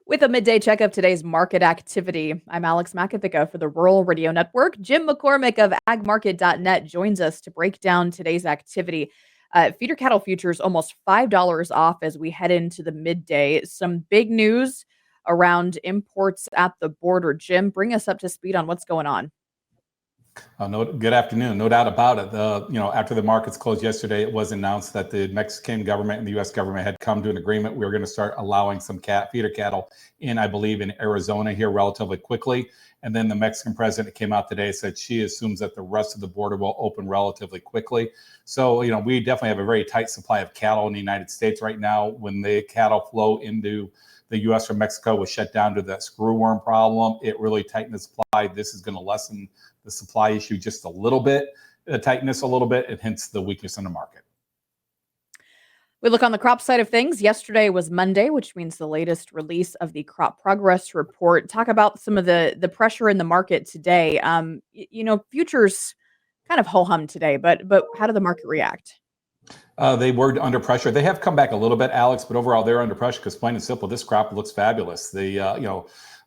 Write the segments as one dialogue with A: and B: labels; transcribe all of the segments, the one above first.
A: With a midday check of today's market activity, I'm Alex Makovica for the Rural Radio Network. Jim McCormick of agmarket.net joins us to break down today's activity. Feeder cattle futures almost $5 off as we head into the midday. Some big news around imports at the border. Jim, bring us up to speed on what's going on.
B: Good afternoon. No doubt about it. After the markets closed yesterday, it was announced that the Mexican government and the U.S. government had come to an agreement. We were going to start allowing some feeder cattle in, I believe, in Arizona here relatively quickly. And then the Mexican president came out today and said she assumes that the rest of the border will open relatively quickly. So, we definitely have a very tight supply of cattle in the United States right now. When the cattle flow into the U.S. from Mexico was shut down to that screwworm problem, it really tightened the supply. This is going to lessen the supply issue just a little bit, the tightness a little bit, and hence the weakness in the market.
A: We look on the crop side of things. Yesterday was Monday, which means the latest release of the crop progress report. Talk about some of the pressure in the market today. Futures kind of ho-hum today, but how did the market react?
B: They were under pressure. They have come back a little bit, Alex, but overall they're under pressure because plain and simple, this crop looks fabulous.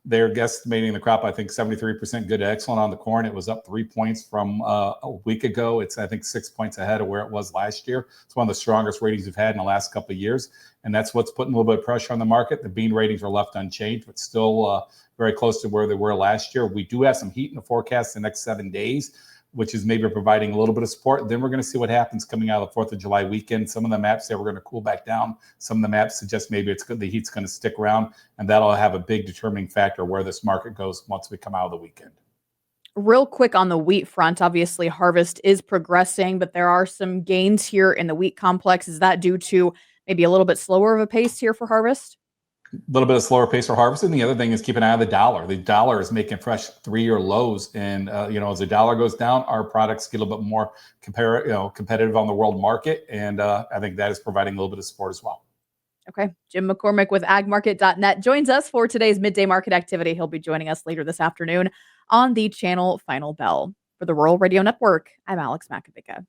B: They're guesstimating the crop, I think 73% good to excellent on the corn. It was up 3 points from a week ago. It's, I think, 6 points ahead of where it was last year. It's one of the strongest ratings we've had in the last couple of years. And that's what's putting a little bit of pressure on the market. The bean ratings are left unchanged, but still very close to where they were last year. We do have some heat in the forecast the next 7 days, which is maybe providing a little bit of support. Then we're going to see what happens coming out of the 4th of July weekend. Some of the maps say we're going to cool back down. Some of the maps suggest maybe the heat's going to stick around, and that'll have a big determining factor where this market goes once we come out of the weekend.
A: Real quick on the wheat front, obviously harvest is progressing, but there are some gains here in the wheat complex. Is that due to maybe a little bit slower of a pace here for harvest?
B: A little bit of slower pace for harvesting. The other thing is keep an eye on the dollar. The dollar is making fresh 3-year lows, and as the dollar goes down, our products get a little bit more competitive on the world market, and I think that is providing a little bit of support as well.
A: Okay, Jim McCormick with agmarket.net joins us for today's midday market activity. He'll be joining us later this afternoon on the channel Final Bell. For the Rural Radio Network, I'm Alex Makovica.